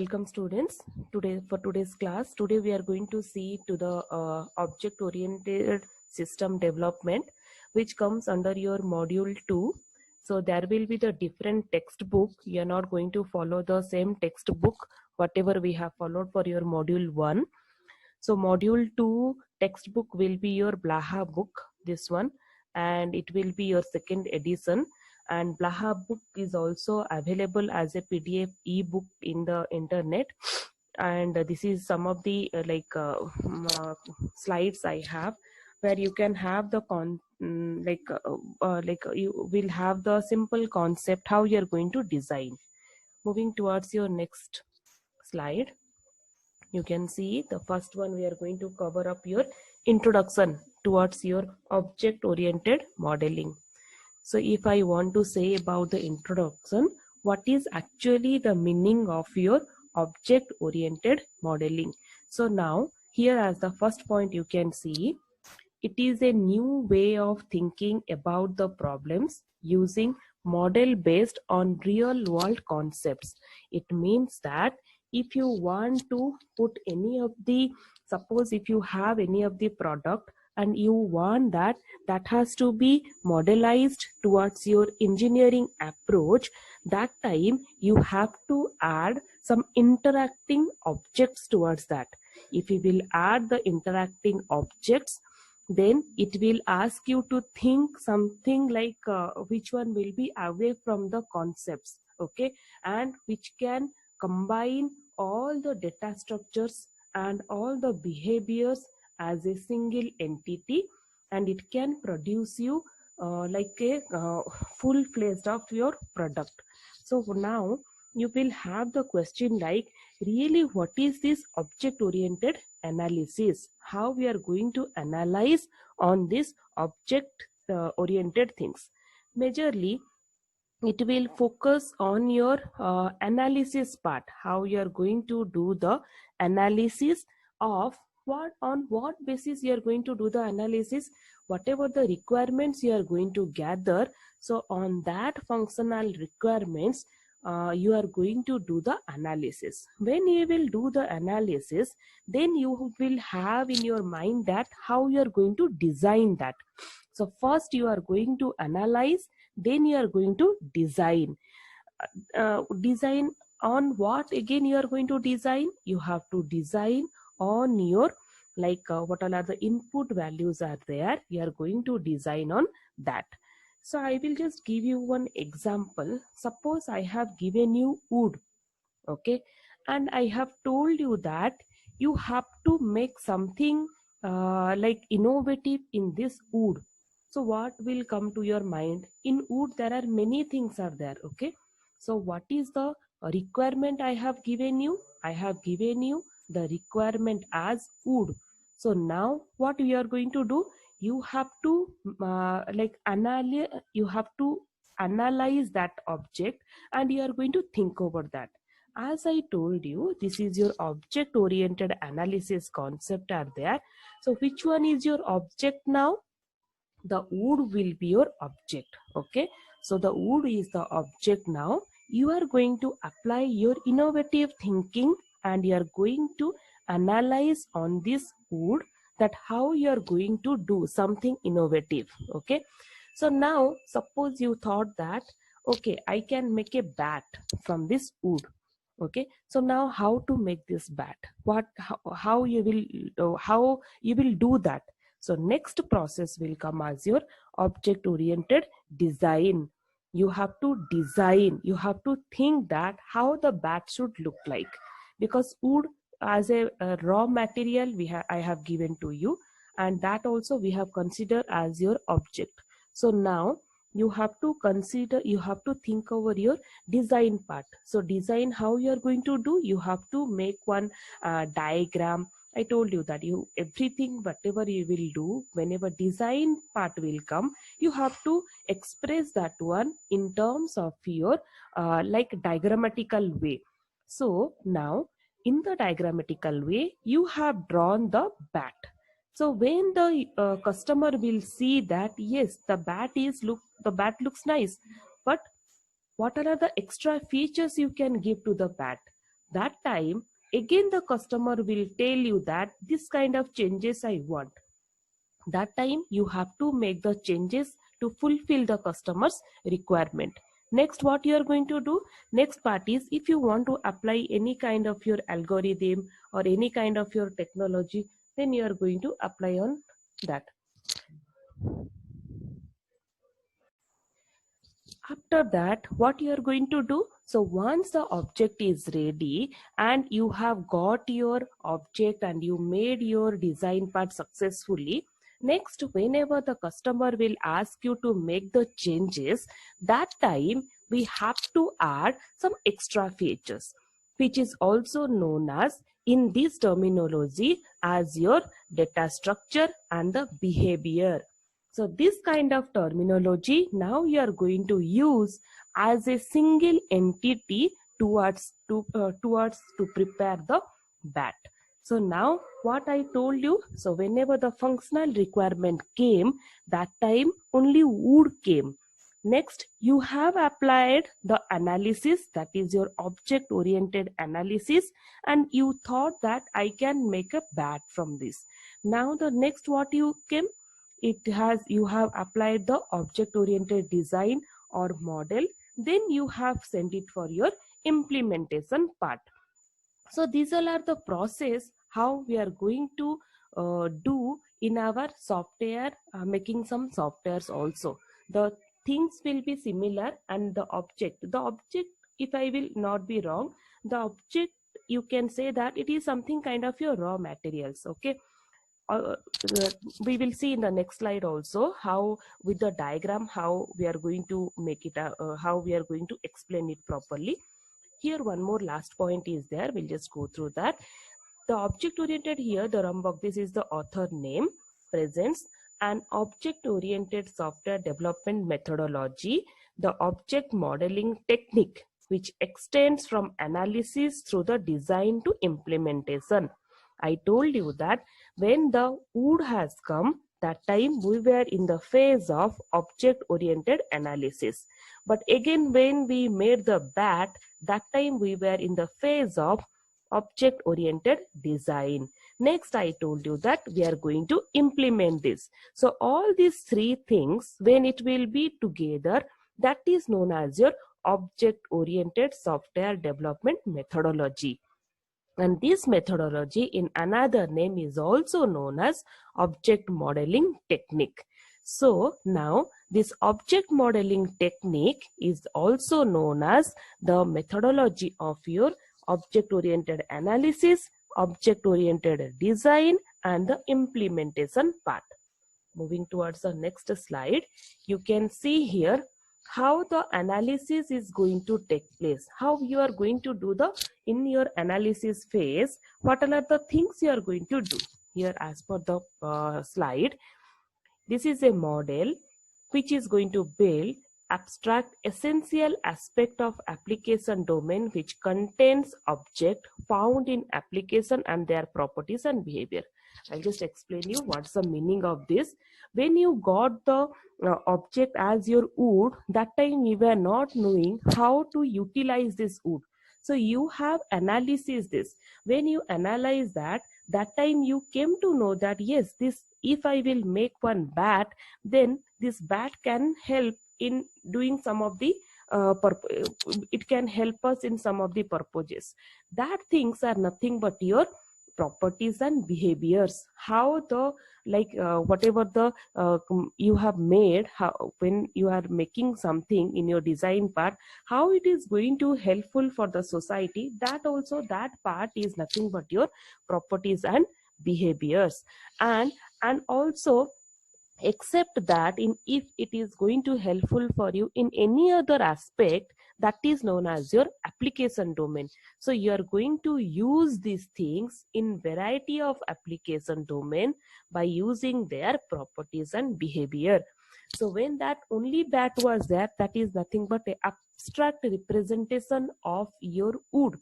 welcome students. Today's class, we are going to see to the object-oriented system development, which comes under your module 2. So there will be the different textbook. You are not going to follow the same textbook whatever we have followed for your module 1. So module 2 textbook will be your Blaha book, this one, and it will be your second edition. And Blaha book is also available as a PDF ebook in the internet. And this is some of the slides I have, where you can have the you will have the simple concept how you are going to design. Moving towards your next slide, you can see the first one we are going to cover up your introduction towards your object oriented modeling. So if I want to say about the introduction, what is actually the meaning of your object oriented modeling? So now here as the first point you can see, it is a new way of thinking about the problems using model based on real world concepts. It means that if you want to put any of the, suppose if you have any of the product and you want that has to be modelized towards your engineering approach, that time you have to add some interacting objects towards that. If you will add the interacting objects, then it will ask you to think something like which one will be away from the concepts, okay, and which can combine all the data structures and all the behaviors as a single entity, and it can produce you like a full-fledged of your product. So now you will have the question like, really what is this object oriented analysis? How we are going to analyze on this object oriented things? Majorly it will focus on your analysis part, how you are going to do the analysis of on what basis you are going to do the analysis, whatever the requirements you are going to gather. So on that functional requirements, you are going to do the analysis. When you will do the analysis, then you will have in your mind that how you are going to design that. So first you are going to analyze, then you are going to design. Design on what again you are going to design? You have to design on your what all are the input values are there, you are going to design on that. So I will just give you one example. Suppose I have given you wood, okay, and I have told you that you have to make something like innovative in this wood. So what will come to your mind? In wood there are many things are there, okay. So what is the requirement I have given you? I have given you the requirement as wood. So now what you are going to do? You have to you have to analyze that object, and you are going to think over that. As I told you, this is your object oriented analysis concept are there. So which one is your object now? The wood will be your object, okay. So the wood is the object. Now you are going to apply your innovative thinking, and you are going to analyze on this wood that how you are going to do something innovative, okay. So now suppose you thought that, okay, I can make a bat from this wood, okay. So now how to make this bat? How you will do that? So next process will come as your object oriented design. You have to design, you have to think that how the bat should look like, because wood as a raw material I have given to you, and that also we have considered as your object. So now you have to consider, you have to think over your design part. So design, how you are going to do? You have to make one diagram. I told you that you everything whatever you will do, whenever design part will come, you have to express that one in terms of your like diagrammatical way. So now in the diagrammatical way you have drawn the bat. So when the customer will see that yes, the bat looks nice, but what are the extra features you can give to the bat? that time again the customer will tell you that this kind of changes I want. That time you have to make the changes to fulfill the customer's requirement. Next, what you are going to do, next part is, if you want to apply any kind of your algorithm or any kind of your technology, then you are going to apply on that. After that, what you are going to do, so once the object is ready and you have got your object and you made your design part successfully, next whenever the customer will ask you to make the changes, that time we have to add some extra features, which is also known as in this terminology as your data structure and the behavior. So this kind of terminology now you are going to use as a single entity towards to prepare the bat. So now what I told you, so whenever the functional requirement came, that time only would came. Next, you have applied the analysis, that is your object oriented analysis, and you thought that I can make a bat from this. Now the next what you came, you have applied the object oriented design or model, then you have sent it for your implementation part. So these all are the process how we are going to do in our software, making some softwares also. The things will be similar, and the object, if I will not be wrong, the object, you can say that it is something kind of your raw materials. Okay, uh, we will see in the next slide also how with the diagram how we are going to make it, how we are going to explain it properly. Here one more last point is there, we'll just go through that. The object oriented, here the Rambach, this is the author name, presents an object oriented software development methodology, the object modeling technique, which extends from analysis through the design to implementation. I told you that when the wood has come, that time we were in the phase of object oriented analysis. But again, when we made the bat, that time we were in the phase of object oriented design. Next, I told you that we are going to implement this. So all these three things, when it will be together, that is known as your object oriented software development methodology. And this methodology in another name is also known as object modeling technique. So now this object modeling technique is also known as the methodology of your object oriented analysis, object oriented design, and the implementation part. Moving towards the next slide, you can see here how the analysis is going to take place, how you are going to do the, in your analysis phase, what are the things you are going to do. Here as per the slide, this is a model which is going to build abstract essential aspect of application domain which contains object found in application and their properties and behavior. I'll just explain you what's the meaning of this. When you got the object as your wood, that time you were not knowing how to utilize this wood. So you have analysis this. When you analyze that, that time you came to know that yes, this, if I will make one bat, then this bat can help in doing some of the it can help us in some of the purposes. That things are nothing but your properties and behaviors, how the, like whatever the you have made, how when you are making something in your design part, how it is going to helpful for the society, that also, that part is nothing but your properties and behaviors. And also, except that, in if it is going to helpful for you in any other aspect, that is known as your application domain. So you are going to use these things in variety of application domain by using their properties and behavior. So when that only bat was there, that is nothing but a abstract representation of your wood.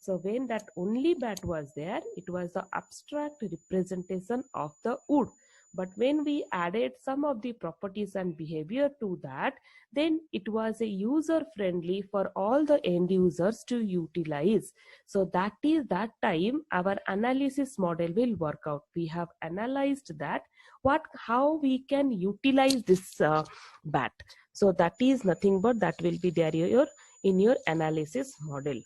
So when that only bat was there, it was the abstract representation of the wood. But when we added some of the properties and behavior to that, then it was a user friendly for all the end users to utilize. So that is that time our analysis model will work out. We have analyzed that how we can utilize this bat. So that is nothing but that will be there in your analysis model.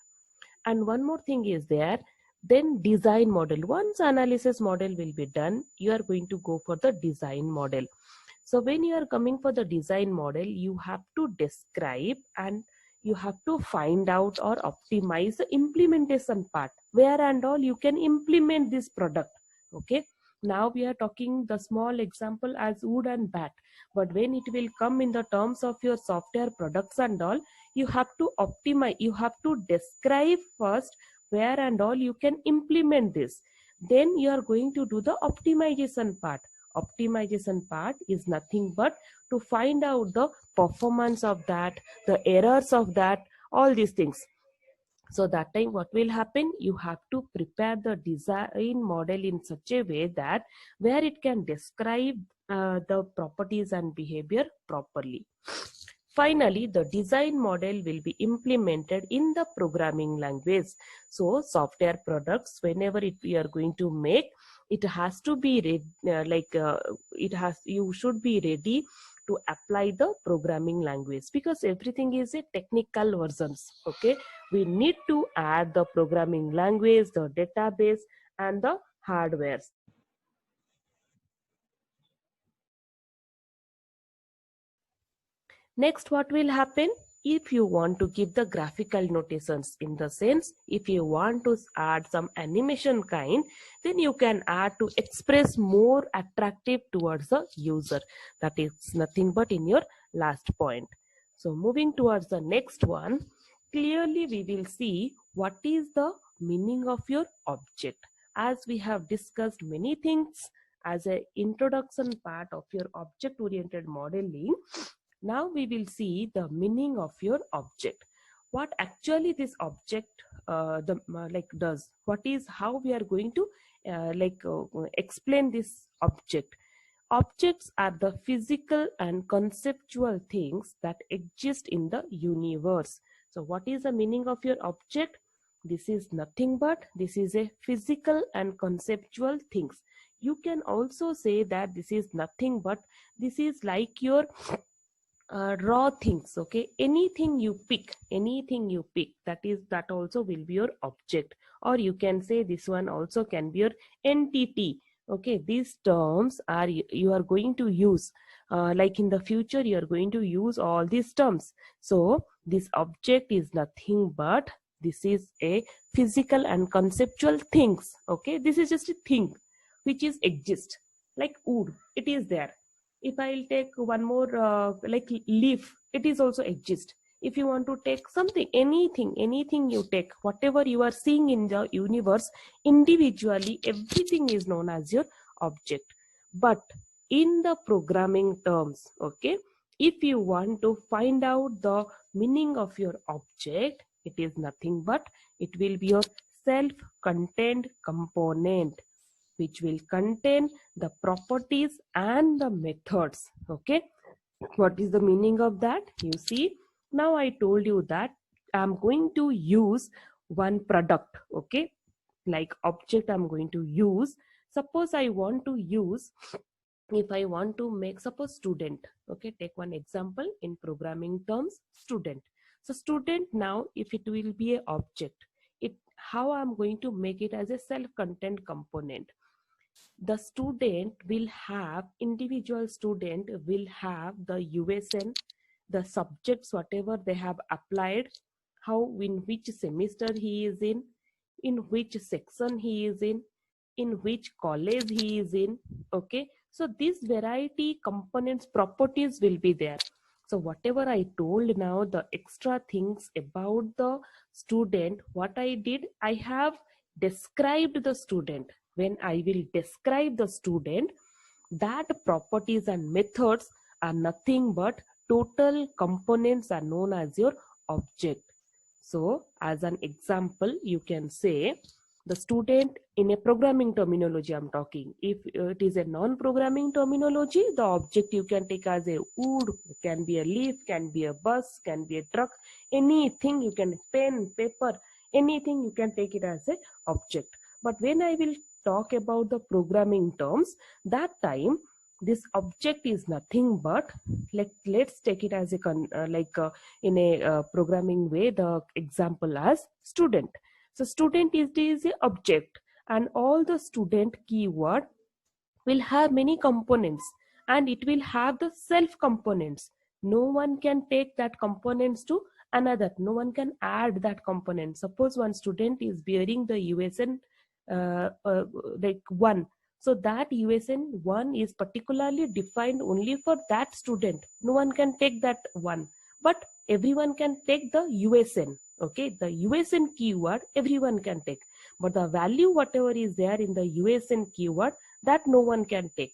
And one more thing is there, then design model. Once analysis model will be done, you are going to go for the design model. So when you are coming for the design model, you have to describe and you have to find out or optimize the implementation part, where and all you can implement this product. Okay, now we are talking the small example as wood and bat, but when it will come in the terms of your software products and all, you have to optimize, you have to describe first where and all you can implement this, then you are going to do the optimization part. Optimization part is nothing but to find out the performance of that, the errors of that, all these things. So that time what will happen, you have to prepare the design model in such a way that where it can describe the properties and behavior properly. Finally, the design model will be implemented in the programming language. So software products, whenever we are going to make, it has to be you should be ready to apply the programming language, because everything is a technical versions. Okay, we need to add the programming language, the database, and the hardware. Next, what will happen? If you want to give the graphical notations, in the sense, if you want to add some animation kind, then you can add to express more attractive towards the user. That is nothing but in your last point. So moving towards the next one, clearly we will see what is the meaning of your object. As we have discussed many things as an introduction part of your object oriented modeling, now we will see the meaning of your object. What actually this object does. What is, how we are going to explain this object. Objects are the physical and conceptual things that exist in the universe. So what is the meaning of your object? This is nothing but this is a physical and conceptual things. You can also say that this is nothing but this is like your raw things. Okay, anything you pick, that also will be your object, or you can say this one also can be your entity. Okay, these terms are you are going to use like in the future you are going to use all these terms. So this object is nothing but this is a physical and conceptual things. Okay, this is just a thing which is exist, like wood, it is there. If I'll take one more like leaf, it is also exist. If you want to take something, anything you take, whatever you are seeing in the universe individually, everything is known as your object. But in the programming terms, okay, if you want to find out the meaning of your object, it is nothing but it will be your self-contained component, which will contain the properties and the methods. Okay, what is the meaning of that? You see, now I told you that I'm going to use one product. Okay, like object I'm going to use. Suppose I want to use, if I want to make, suppose student. Okay, take one example in programming terms, student. So student, now if it will be a object, it, how I'm going to make it as a self-contained component. The student will have, individual student will have the USN, the subjects whatever they have applied, how, in which semester he is in which section he is in which college he is in. Okay, so this variety components properties will be there. So whatever I told now, the extra things about the student, what I did, I have described the student. When I will describe the student, that properties and methods are nothing but total components are known as your object. So as an example, you can say The student in a programming terminology I'm talking. If it is a non-programming terminology, the object you can take as a wood, can be a leaf, can be a bus, can be a truck, anything you can, pen, paper, anything you can take it as a object. But when I will talk about the programming terms, that time this object is nothing but, let's take it as a in a programming way, the example as student. So student is the object, and all the student keyword will have many components, and it will have the self components. No one can take that components to another, no one can add that component. Suppose one student is bearing the USN like 1, so that USN 1 is particularly defined only for that student, no one can take that one, but everyone can take the USN. Okay, the USN keyword everyone can take, but the value whatever is there in the USN keyword, that no one can take.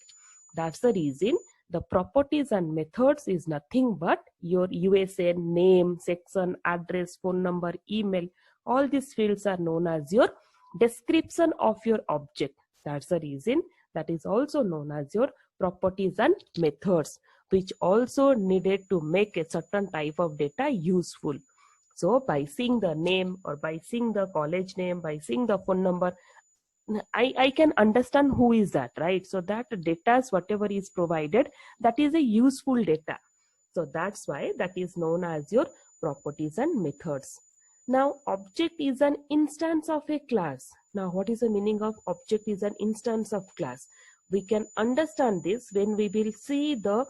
That's the reason the properties and methods is nothing but your USN, name, section, address, phone number, email. All these fields are known as your description of your object. That's the reason that is also known as your properties and methods, which also needed to make a certain type of data useful. So by seeing the name, or by seeing the college name, by seeing the phone number, I can understand who is that, right? So that data, whatever is provided, that is a useful data. So that's why that is known as your properties and methods. Now object is an instance of a class. Now what is the meaning of object is an instance of class? We can understand this when we will see the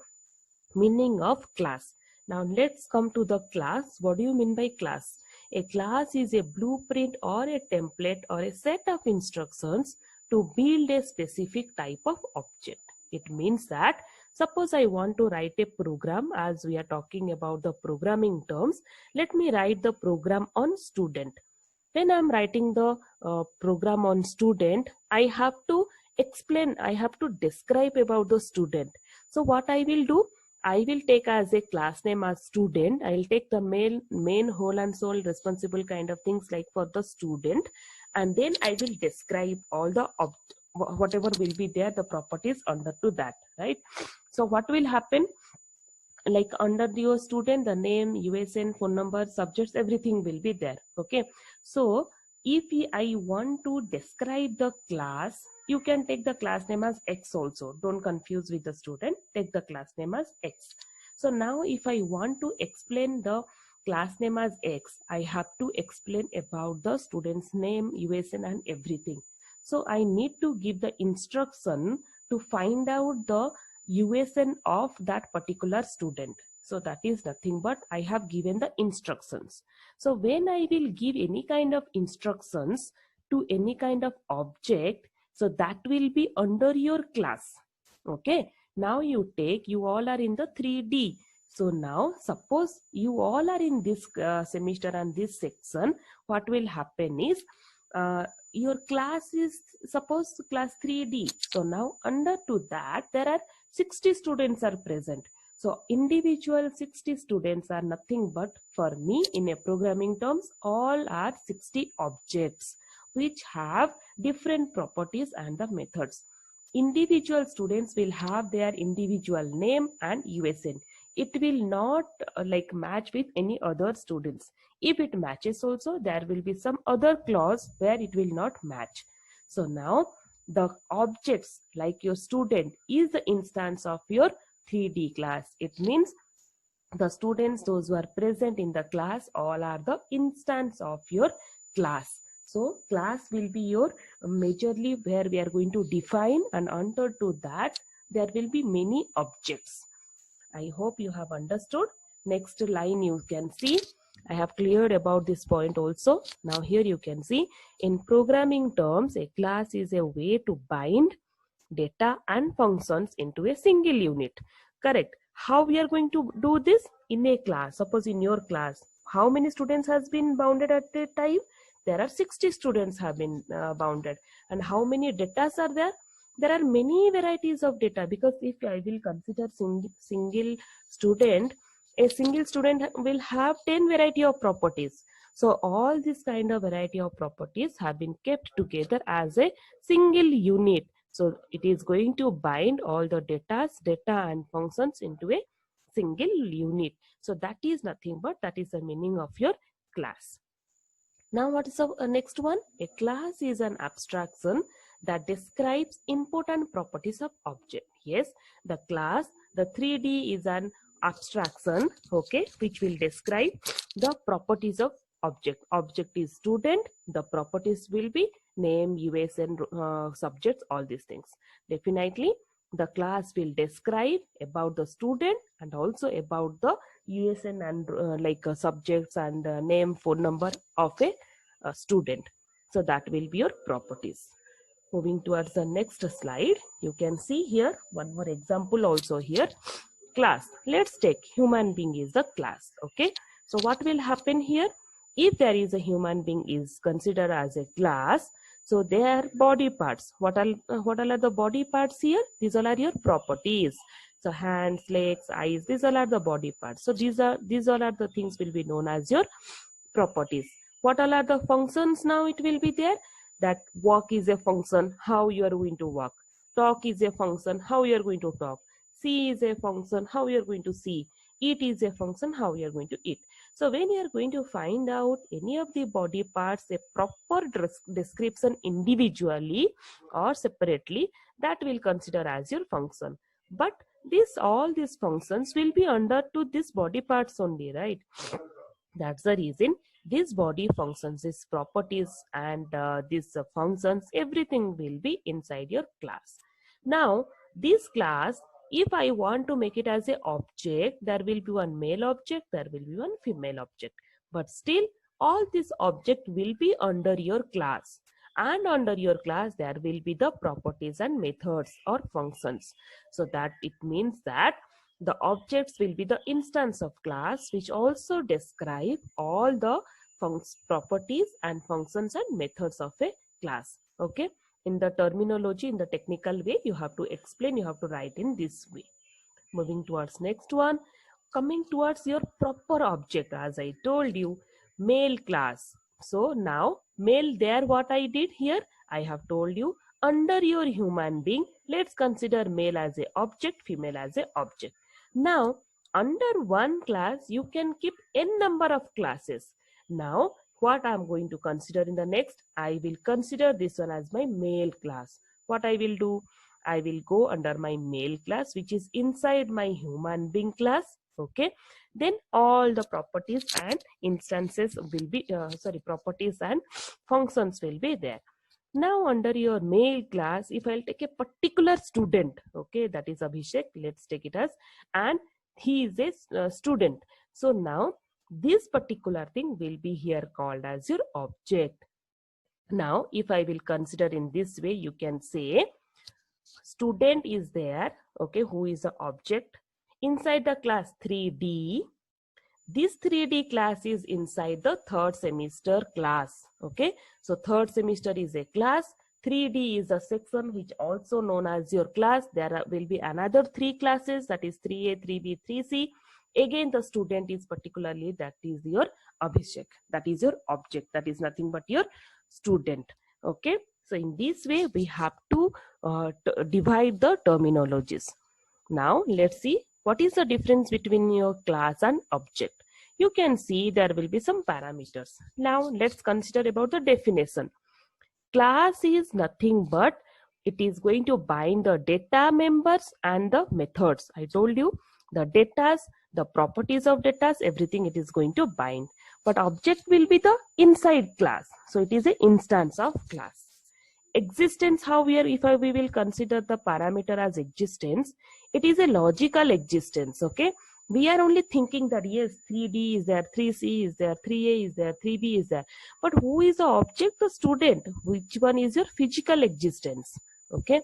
meaning of class. Now let's come to the class. What do you mean by class? A class is a blueprint or a template or a set of instructions to build a specific type of object. It means that suppose I want to write a program, as we are talking about the programming terms, let me write the program on student. When I'm writing the program on student, I have to explain, I have to describe about the student. So what I will do, I will take as a class name as student. I will take the main whole and sole responsible kind of things like for the student, and then I will describe all the whatever will be there, the properties under to that, right? So what will happen, like under your student, the name, USN, phone number, subjects, everything will be there. Okay, so if I want to describe the class, you can take the class name as X also. Don't confuse with the student, take the class name as X. So now if I want to explain the class name as X, I have to explain about the student's name, USN and everything. So I need to give the instruction to find out the USN of that particular student. So that is nothing but I have given the instructions. So when I will give any kind of instructions to any kind of object, so that will be under your class. Okay, now you all are in the 3D. So now suppose you all are in this semester and this section, what will happen is your class is suppose class 3D. So now under to that there are 60 students are present. So individual 60 students are nothing but, for me in a programming terms, all are 60 objects which have different properties and the methods. Individual students will have their individual name and USN. It will not like match with any other students. If it matches also, there will be some other clause where it will not match. So now the objects like your student is the instance of your 3D class. It means the students, those who are present in the class, all are the instance of your class. So class will be your majorly where we are going to define, and under to that there will be many objects. I hope you have understood. Next line you can see, I have cleared about this point also. Now here you can see, in programming terms, a class is a way to bind data and functions into a single unit. Correct. How we are going to do this? In a class, suppose in your class, how many students has been bounded at a time? There are 60 students have been bounded. And how many data are there? There are many varieties of data, because if I will consider single student, a single student will have 10 variety of properties. So all this kind of variety of properties have been kept together as a single unit. So it is going to bind all the data and functions into a single unit. So that is nothing but that is the meaning of your class. Now what is the next one? A class is an abstraction that describes important properties of object. Yes, the class, the 3D is an abstraction, okay, which will describe the properties of object. Object is student, the properties will be name, USN, subjects, all these things. Definitely the class will describe about the student and also about the USN and subjects and name, phone number of a student. So that will be your properties. Moving towards the next slide, you can see here one more example also here. Class. Let's take human being is the class. Okay. So what will happen here? If there is a human being is considered as a class, so their body parts. What are the body parts here? These all are your properties. So hands, legs, eyes, these all are the body parts. So these all are the things will be known as your properties. What all are the functions now? It will be there. That walk is a function, how you are going to walk. Talk is a function, how you are going to talk. See is a function, how you are going to see. Eat is a function, how you are going to eat. So when you are going to find out any of the body parts, a proper description individually or separately, that will consider as your function. But all these functions will be under to this body parts only, right? That's the reason these body functions, these properties and these functions, everything will be inside your class. Now this class, if I want to make it as an object, there will be one male object, there will be one female object, but still all this object will be under your class, and under your class there will be the properties and methods or functions. So that it means that the objects will be the instance of class, which also describe all the properties and functions and methods of a class. Okay, in the terminology, in the technical way, you have to explain, you have to write in this way. Moving towards next one, coming towards your proper object, as I told you, male class. So now male, there what I did here, I have told you under your human being, let's consider male as a object, female as a object. Now under one class you can keep n number of classes. Now what I am going to consider in the next, I will consider this one as my male class. What I will do, I will go under my male class, which is inside my human being class. Okay, then all the properties and instances will be properties and functions will be there. Now under your male class, if I'll take a particular student, okay, that is Abhishek, let's take it as, and he is a student. So now this particular thing will be here called as your object. Now if I will consider in this way, you can say student is there, okay, who is the object inside the class 3D. This 3D class is inside the third semester class. Okay, so third semester is a class, 3D is a section which also known as your class. There will be another 3 classes, that is 3A, 3B, 3C. Again the student is particularly, that is your Abhishek, that is your object, that is nothing but your student. Okay, so in this way we have to divide the terminologies. Now let's see what is the difference between your class and object. You can see there will be some parameters. Now let's consider about the definition. Class is nothing but it is going to bind the data members and the methods. I told you the data, the properties of data, everything it is going to bind. But object will be the inside class. So it is an instance of class. Existence, how we will consider the parameter as existence, it is a logical existence. Okay, we are only thinking that yes, 3D is there, 3C is there, 3A is there, 3B is there, but who is the object? The student. Which one is your physical existence? Okay,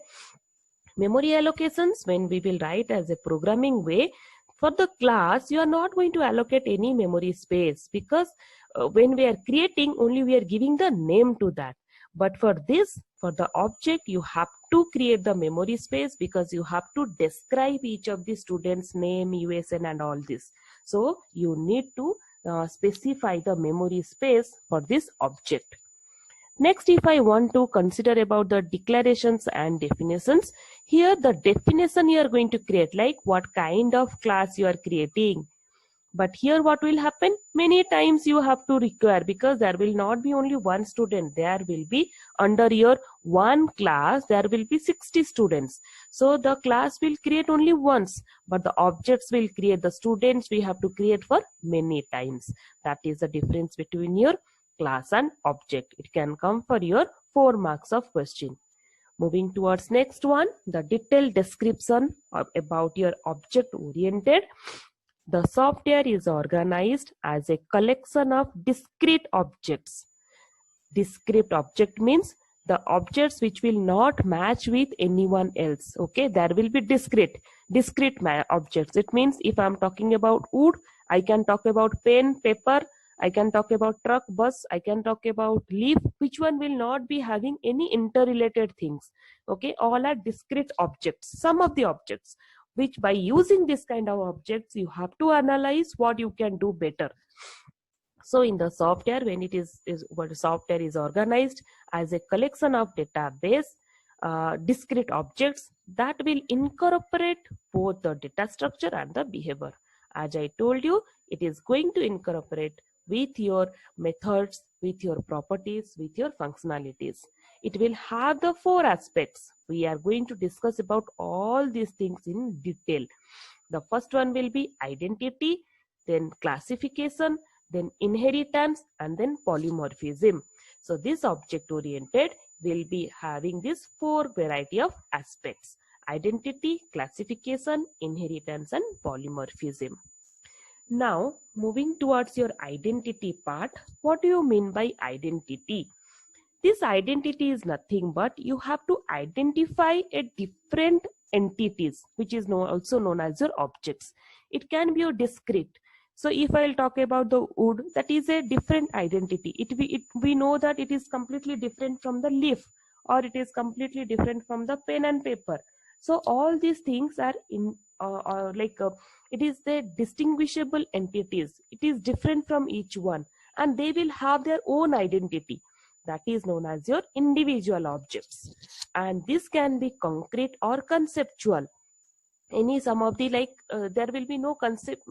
memory allocations, when we will write as a programming way, for the class you are not going to allocate any memory space, because when we are creating, only we are giving the name to that. But for this, For the object, you have to create the memory space because you have to describe each of the students' name, USN and all this. So you need to specify the memory space for this object. Next, if I want to consider about the declarations and definitions, here the definition you are going to create, like what kind of class you are creating. But here what will happen? Many times you have to require, because there will not be only one student. There will be, under your one class, there will be 60 students. So the class will create only once, but the objects will create, the students we have to create for many times. That is the difference between your class and object. It can come for your 4 marks of question. Moving towards next one, the detailed description about your object oriented. The software is organized as a collection of discrete objects. Discrete object means the objects which will not match with anyone else. Okay, there will be discrete objects. It means if I'm talking about wood, I can talk about pen, paper, I can talk about truck, bus, I can talk about leaf. Which one will not be having any interrelated things? Okay, all are discrete objects. Some of the objects which, by using this kind of objects, you have to analyze what you can do better. So in the software, when it is what software is organized as a collection of database discrete objects that will incorporate both the data structure and the behavior. As I told you, it is going to incorporate with your methods, with your properties, with your functionalities. It will have the 4 aspects. We are going to discuss about all these things in detail. The first one will be identity, then classification, then inheritance, and then polymorphism. So this object oriented will be having these 4 variety of aspects: identity, classification, inheritance, and polymorphism. Now, moving towards your identity part, what do you mean by identity? This identity is nothing but you have to identify a different entities, which is also known as your objects. It can be a discrete. So if I'll talk about the wood, that is a different identity. We know that it is completely different from the leaf, or it is completely different from the pen and paper. So all these things are it is the distinguishable entities. It is different from each one, and they will have their own identity. That is known as your individual objects. And this can be concrete or conceptual. Some of the there will be no concept,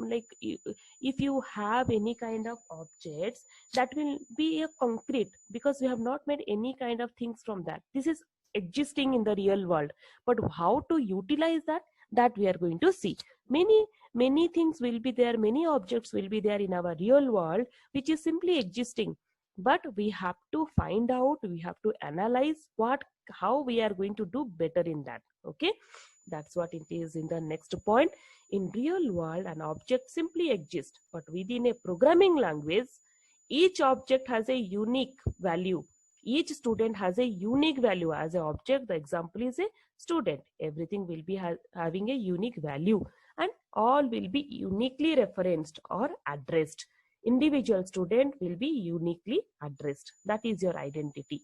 if you have any kind of objects, that will be a concrete, because we have not made any kind of things from that. This is existing in the real world, but how to utilize that we are going to see. Many things will be there, many objects will be there in our real world, which is simply existing, but we have to find out, we have to analyze how we are going to do better in that. Okay, that's what it is in the next point. In real world, an object simply exists, but within a programming language, each object has a unique value. Each student has a unique value as an object. The example is a student. Everything will be having a unique value, and all will be uniquely referenced or addressed. Individual student will be uniquely addressed. That is your identity.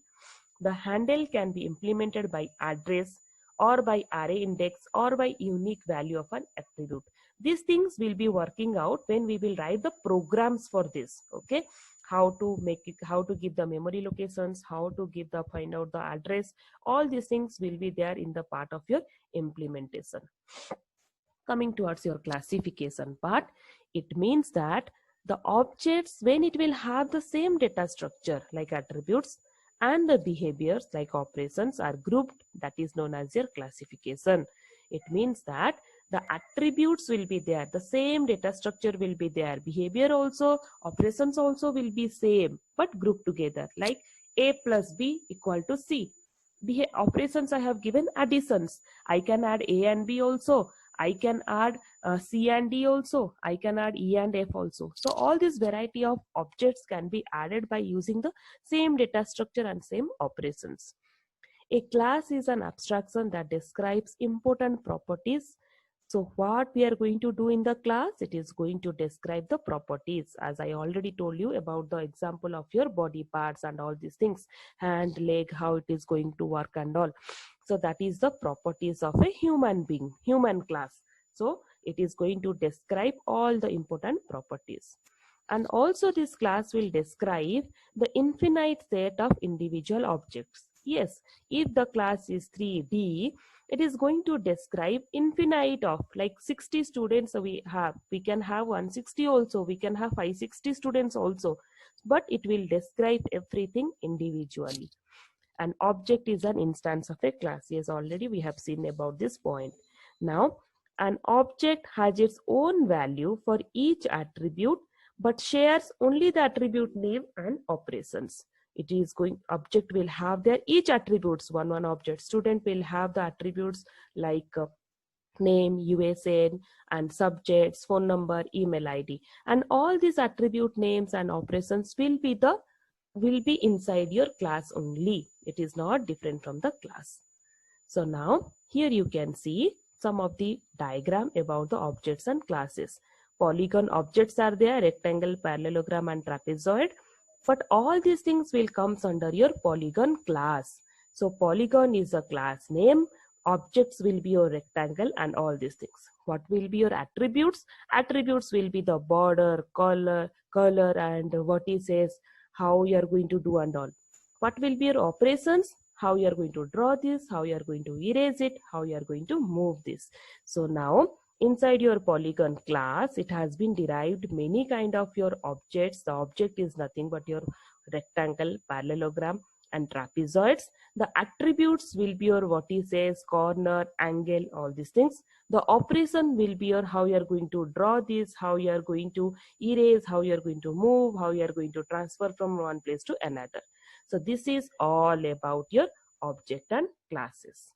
The handle can be implemented by address, or by array index, or by unique value of an attribute. These things will be working out when we will write the programs for this. Okay, how to make it, how to give the memory locations, how to find out the address. All these things will be there in the part of your implementation. Coming towards your classification part, it means that the objects, when it will have the same data structure like attributes, and the behaviors like operations are grouped, that is known as your classification. It means that the attributes will be there, the same data structure will be there, behavior also, operations also will be same, but grouped together, like A plus B equal to C. Operations I have given additions. I can add A and B also. I can add C and D also. I can add E and F also. So all this variety of objects can be added by using the same data structure and same operations. A class is an abstraction that describes important properties. So what we are going to do in the class, it is going to describe the properties, as I already told you about the example of your body parts and all these things, hand, leg, how it is going to work and all. So that is the properties of a human being, human class. So it is going to describe all the important properties. And also this class will describe the infinite set of individual objects. Yes, if the class is 3D, it is going to describe infinite of like 60 students we can have 160 also, we can have 560 students also, but it will describe everything individually. An object is an instance of a class. Yes, already we have seen about this point. Now, an object has its own value for each attribute, but shares only the attribute name and operations. It is going, object will have their each attributes, one object. Student will have the attributes like name, USN, and subjects, phone number, email ID. And all these attribute names and operations will be inside your class only. It is not different from the class. So now here you can see some of the diagram about the objects and classes. Polygon objects are there, rectangle, parallelogram, and trapezoid. But all these things will comes under your polygon class. So polygon is a class name. Objects will be your rectangle and all these things. What will be your attributes? Attributes will be the border, color, and what it says, how you are going to do and all. What will be your operations? How you are going to draw this, how you are going to erase it, how you are going to move this. So now inside your polygon class, it has been derived many kind of your objects. The object is nothing but your rectangle, parallelogram, and trapezoids. The attributes will be your what he says, corner, angle, all these things. The operation will be your how you are going to draw this, how you are going to erase, how you are going to move, how you are going to transfer from one place to another. So this is all about your object and classes.